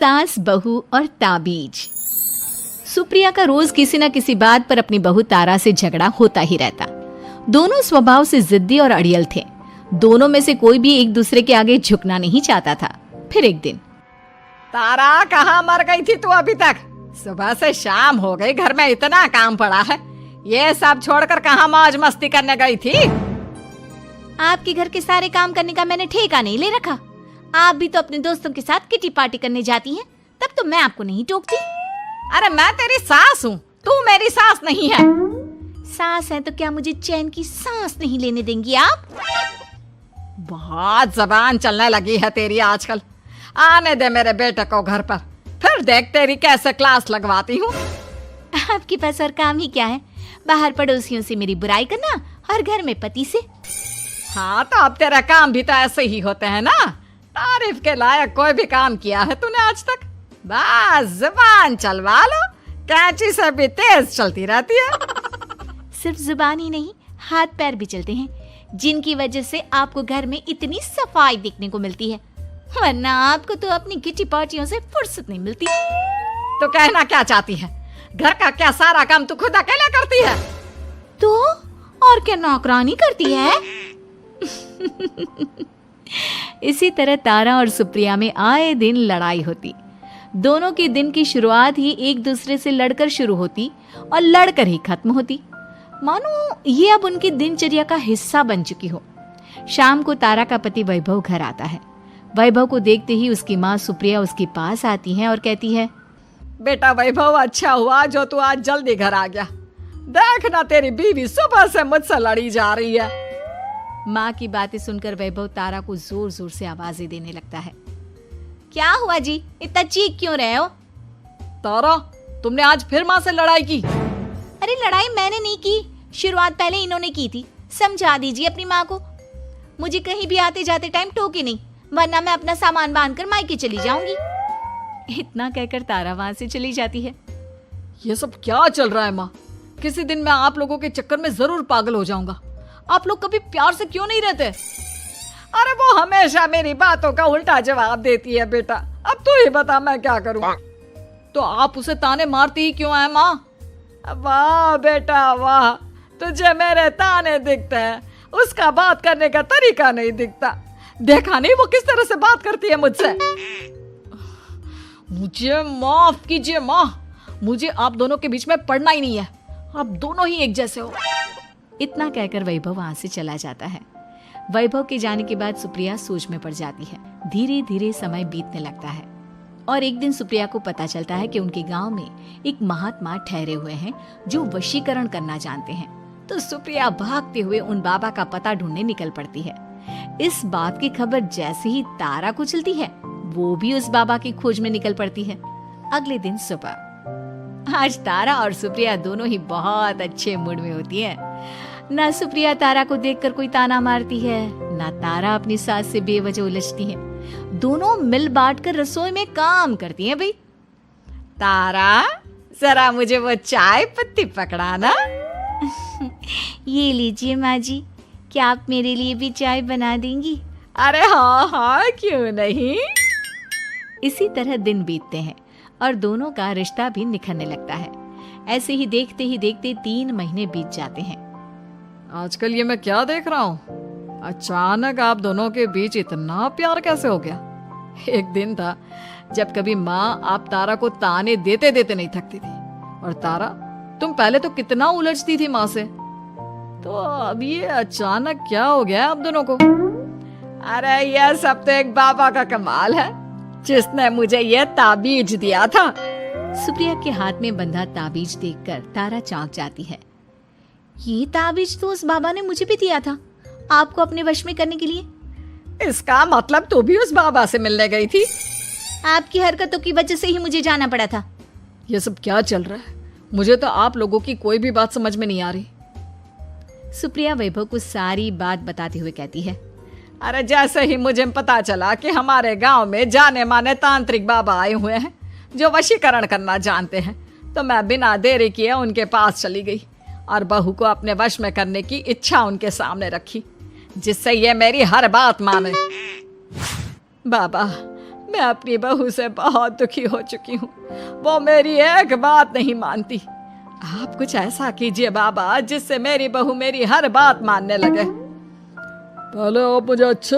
सास बहू और ताबीज। सुप्रिया का रोज किसी न किसी बात पर अपनी बहू तारा से झगड़ा होता ही रहता। दोनों स्वभाव से जिद्दी और अड़ियल थे। दोनों में से कोई भी एक दूसरे के आगे झुकना नहीं चाहता था। फिर एक दिन, तारा कहाँ मर गई थी तू अभी तक? सुबह से शाम हो गई, घर में इतना काम पड़ा है, ये सब छोड़कर कहाँ मौज मस्ती करने गई थी? आपके घर के सारे काम करने का मैंने ठेका नहीं ले रखा। आप भी तो अपने दोस्तों के साथ किटी पार्टी करने जाती हैं, तब तो मैं आपको नहीं टोकती। अरे मैं तेरी सास हूँ, तू मेरी सास नहीं है। सास है तो क्या मुझे चैन की सांस नहीं लेने देंगी आप? बहुत जबान चलने लगी है तेरी आजकल। आने दे मेरे बेटे को घर पर, फिर देख तेरी कैसे क्लास लगवाती हूँ। आपके पास और काम ही क्या है? बाहर पड़ोसियों से मेरी बुराई करना और घर में पति से। हाँ तो अब तेरा काम भी तो ऐसे ही होते हैं ना। तारीफ के लायक कोई भी काम किया है तूने आज तक? बस जुबान चलवा लो, कैंची से भी तेज चलती रहती है। सिर्फ जुबान ही नहीं, हाथ पैर भी चलते हैं, जिनकी वजह से आपको घर में इतनी सफाई देखने को मिलती है, वरना आपको तो अपनी किटी पार्टियों से फुर्सत नहीं मिलती। तो कहना क्या चाहती है? घर का क्या सारा काम तू खुद अकेले करती है? तो और क्या नौकरानी करती है? इसी तरह तारा और सुप्रिया में आए दिन लड़ाई होती। दोनों के दिन की शुरुआत ही एक दूसरे से लड़कर शुरू होती और लड़कर ही खत्म होती, मानो ये अब उनकी दिनचर्या का हिस्सा बन चुकी हो। शाम को तारा का पति वैभव घर आता है। वैभव को देखते ही उसकी माँ सुप्रिया उसके पास आती है और कहती है, बेटा वैभव, अच्छा हुआ जो तू आज जल्दी घर आ गया। देखना तेरी बीवी सुबह से मुझसे लड़ी जा रही है। माँ की बातें सुनकर वैभव तारा को जोर जोर से आवाजें देने लगता है। क्या हुआ जी, इतना चीख क्यों रहे हो? तारा, तुमने आज फिर माँ से लड़ाई की? अरे लड़ाई मैंने नहीं की, शुरुआत पहले इन्होंने की थी। समझा दीजिए अपनी माँ को। मुझे कहीं भी आते जाते टाइम टोके नहीं, वरना मैं अपना सामान बांधकर मायके चली जाऊंगी। इतना कहकर तारा वहां से चली जाती है। ये सब क्या चल रहा है माँ? किसी दिन मैं आप लोगों के चक्कर में जरूर पागल हो जाऊंगा। आप लोग कभी प्यार से क्यों नहीं रहते? अरे वो हमेशा मेरी बातों का उल्टा जवाब देती है बेटा। अब तू ही बता मैं क्या करूं? तो आप उसे ताने मारती ही क्यों है माँ? वाह बेटा वाह, तुझे मेरे ताने दिखते हैं, उसका बात करने का तरीका नहीं दिखता। देखा नहीं वो किस तरह से बात करती है मुझसे। मुझे माफ कीजिए माँ, मुझे आप दोनों के बीच में पड़ना ही नहीं है। आप दोनों ही एक जैसे हो। इतना कहकर वैभव वहां से चला जाता है। वैभव के जाने के बाद सुप्रिया सोच में पड़ जाती है। धीरे धीरे समय बीतने लगता है और एक दिन सुप्रिया को पता चलता है कि उनके गांव में एक महात्मा ठहरे हुए हैं जो वशीकरण करना जानते हैं। तो सुप्रिया भागते हुए उन बाबा का पता ढूंढने निकल पड़ती है। इस बात की खबर जैसे ही तारा को चलती है, वो भी उस बाबा की खोज में निकल पड़ती है। अगले दिन सुबह, आज तारा और सुप्रिया दोनों ही बहुत अच्छे मूड में होती है। ना सुप्रिया तारा को देखकर कोई ताना मारती है, ना तारा अपनी सास से बेवजह उलझती है। दोनों मिल बांट कर रसोई में काम करती हैं। भाई तारा, जरा मुझे वो चाय पत्ती पकड़ाना। ये लीजिए माँ जी, क्या आप मेरे लिए भी चाय बना देंगी? अरे हाँ हाँ, क्यों नहीं। इसी तरह दिन बीतते हैं और दोनों का रिश्ता भी निखरने लगता है। ऐसे ही देखते 3 महीने बीत जाते हैं। आजकल ये मैं क्या देख रहा हूँ? अचानक आप दोनों के बीच इतना प्यार कैसे हो गया? एक दिन था जब कभी माँ आप तारा को ताने देते देते नहीं थकती थी, और तारा तुम पहले तो कितना उलझती थी माँ से। तो अब ये अचानक क्या हो गया आप दोनों को? अरे यह सब तो एक बाबा का कमाल है, जिसने मुझे ये ताबीज दिया था। सुप्रिया के हाथ में बंधा ताबीज देखकर तारा चौंक जाती है। ये ताबीज तो उस बाबा ने मुझे भी दिया था, आपको अपने वश में करने के लिए। इसका मतलब तू भी उस बाबा से मिलने गई थी? आपकी हरकतों की वजह से ही मुझे जाना पड़ा था। ये सब क्या चल रहा है? मुझे तो आप लोगों की कोई भी बात समझ में नहीं आ रही। सुप्रिया वैभव को सारी बात बताते हुए कहती है, अरे जैसे ही मुझे पता चला कि हमारे गांव में जाने माने तांत्रिक बाबा आए हुए हैं जो वशीकरण करना जानते हैं, तो मैं बिना देरी किए उनके पास चली गई और बहू को अपने वश में करने की इच्छा उनके सामने रखी, जिससे ये मेरी हर बात माने। बाबा, मैं अपनी बहू से बहुत दुखी हो चुकी हूँ। वो मेरी एक बात नहीं मानती। आप कुछ ऐसा कीजिए बाबा जिससे मेरी बहू मेरी हर बात मानने लगे। पहले आप मुझे अच्छे